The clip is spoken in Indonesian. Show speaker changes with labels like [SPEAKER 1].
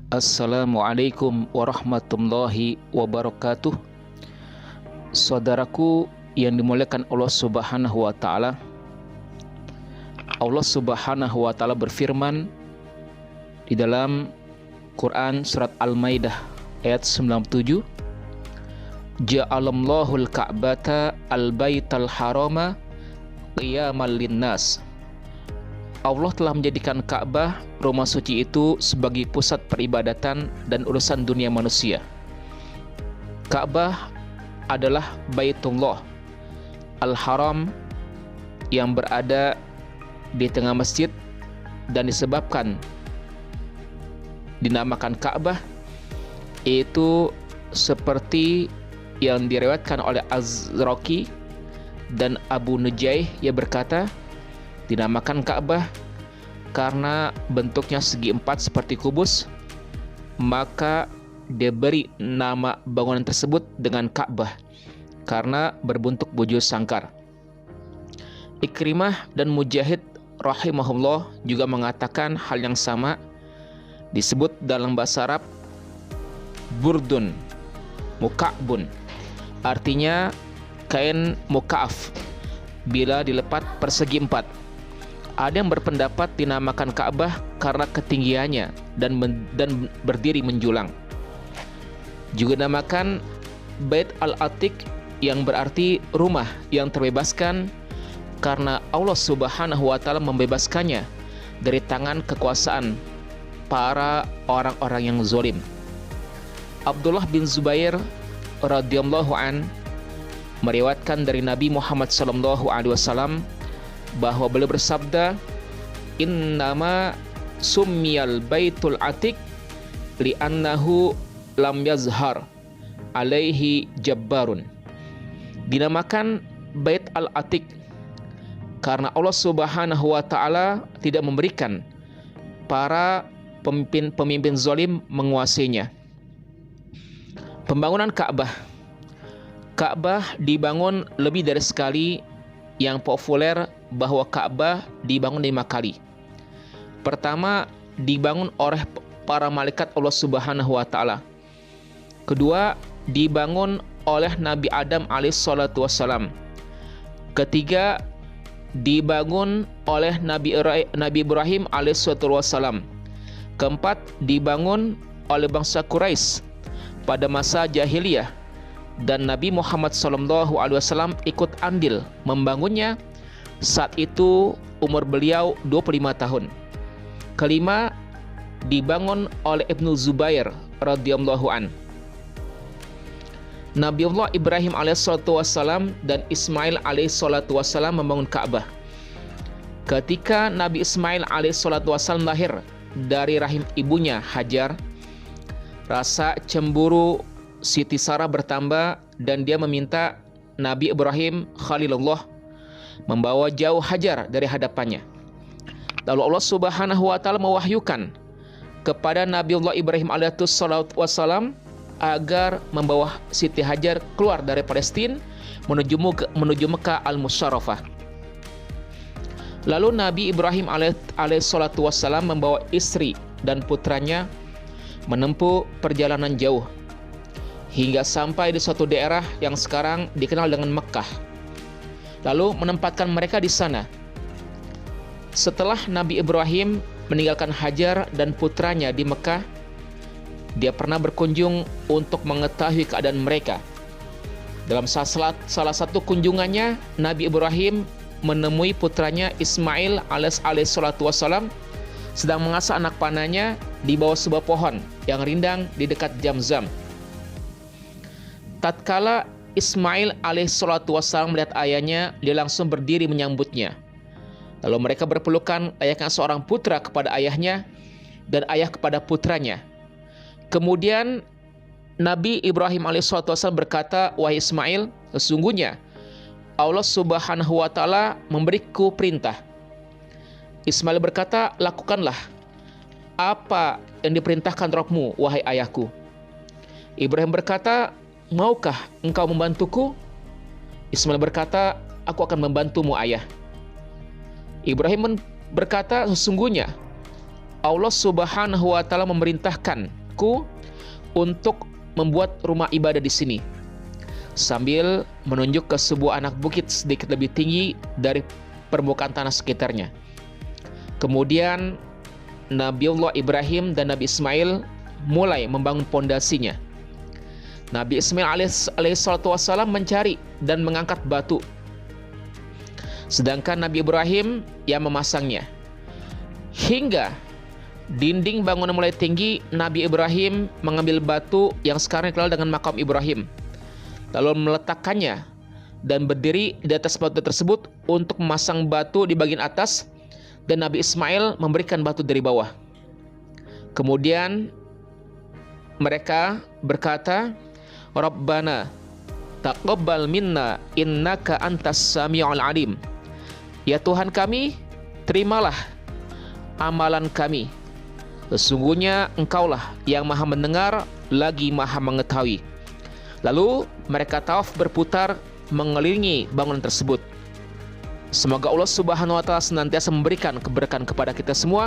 [SPEAKER 1] Assalamualaikum warahmatullahi wabarakatuh. Saudaraku yang dimuliakan Allah Subhanahu wa taala. Allah Subhanahu wa taala berfirman di dalam Quran surat Al-Maidah ayat 97, Ja'alallahu al-Ka'bata al-Baital Harama qiyamal linnas. Allah telah menjadikan Ka'bah, rumah suci itu, sebagai pusat peribadatan dan urusan dunia manusia. Ka'bah adalah Baitullah Al-Haram yang berada di tengah masjid, dan disebabkan dinamakan Ka'bah itu seperti yang diriwayatkan oleh Az-Zarqi dan Abu Nujaih, yang berkata dinamakan Ka'bah karena bentuknya segi empat seperti kubus, maka diberi nama bangunan tersebut dengan Ka'bah karena berbentuk bujur sangkar. Ikrimah dan Mujahid rahimahullah juga mengatakan hal yang sama. Disebut dalam bahasa Arab burdun muka'bun, artinya kain muka'af bila dilepat persegi empat. Ada yang berpendapat dinamakan Ka'bah karena ketinggiannya dan berdiri menjulang. Juga dinamakan Bait al-Atiq yang berarti rumah yang terbebaskan karena Allah Subhanahu wa taala membebaskannya dari tangan kekuasaan para orang-orang yang zalim. Abdullah bin Zubair radhiyallahu an meriwayatkan dari Nabi Muhammad sallallahu alaihi wasallam bahwa beliau bersabda, innama summiyal baitul atiq li'annahu lam yazhar alaihi jabbarun. Dinamakan bait al-atiq karena Allah Subhanahu wa taala tidak memberikan para pemimpin zalim menguasainya. Pembangunan Ka'bah. Ka'bah dibangun lebih dari sekali. Yang populer bahwa Ka'bah dibangun 5 kali. Pertama, dibangun oleh para malaikat Allah Subhanahu wa taala. Kedua, dibangun oleh Nabi Adam alaihissalatu wassalam. Ketiga, dibangun oleh Nabi Ibrahim alaihissalatu wassalam. Keempat, dibangun oleh bangsa Quraisy pada masa jahiliyah, dan Nabi Muhammad SAW ikut andil membangunnya. Saat itu umur beliau 25 tahun. Kelima, dibangun oleh Ibnu Zubair radhiyallahu an. Nabiullah Ibrahim alaihissalam dan Ismail alaihissalam membangun Ka'bah. Ketika Nabi Ismail alaihissalam lahir dari rahim ibunya Hajar, rasa cemburu Siti Sarah bertambah dan dia meminta Nabi Ibrahim Khalilullah membawa jauh Hajar dari hadapannya. Lalu Allah Subhanahu wa taala mewahyukan kepada Nabiullah Ibrahim alaihissalam agar membawa Siti Hajar keluar dari Palestina menuju Mekah al-Musyarrafah. Lalu Nabi Ibrahim alaihissalam membawa istri dan putranya menempuh perjalanan jauh hingga sampai di suatu daerah yang sekarang dikenal dengan Mekah. Lalu menempatkan mereka di sana. Setelah Nabi Ibrahim meninggalkan Hajar dan putranya di Mekah, dia pernah berkunjung untuk mengetahui keadaan mereka. Dalam salah satu kunjungannya, Nabi Ibrahim menemui putranya Ismail alaihissalatu wassalam sedang mengasah anak panahnya di bawah sebuah pohon yang rindang di dekat Zamzam. Tatkala Ismail alaihissalatu wassalam melihat ayahnya, dia langsung berdiri menyambutnya. Lalu mereka berpelukan, layaknya seorang putra kepada ayahnya dan ayah kepada putranya. Kemudian Nabi Ibrahim alaihissalatu wassalam berkata, wahai Ismail, sesungguhnya Allah Subhanahu wa taala memberiku perintah. Ismail berkata, lakukanlah apa yang diperintahkan Rabbmu, wahai ayahku. Ibrahim berkata, maukah engkau membantuku? Ismail berkata, aku akan membantumu ayah. Ibrahim berkata, sesungguhnya Allah Subhanahu wa taala memerintahkanku untuk membuat rumah ibadah di sini, sambil menunjuk ke sebuah anak bukit sedikit lebih tinggi dari permukaan tanah sekitarnya. Kemudian Nabiullah Ibrahim dan Nabi Ismail mulai membangun pondasinya. Nabi Ismail alaihissalatu wassalam mencari dan mengangkat batu, sedangkan Nabi Ibrahim yang memasangnya. Hingga dinding bangunan mulai tinggi, Nabi Ibrahim mengambil batu yang sekarang dikenal dengan makam Ibrahim, lalu meletakkannya dan berdiri di atas batu tersebut untuk memasang batu di bagian atas, dan Nabi Ismail memberikan batu dari bawah. Kemudian mereka berkata, Rabbana taqabbal minna innaka antas sami'ul alim. Ya Tuhan kami, terimalah amalan kami. Sesungguhnya Engkaulah yang Maha mendengar lagi Maha mengetahui. Lalu mereka tawaf berputar mengelilingi bangunan tersebut. Semoga Allah Subhanahu wa taala senantiasa memberikan keberkahan kepada kita semua,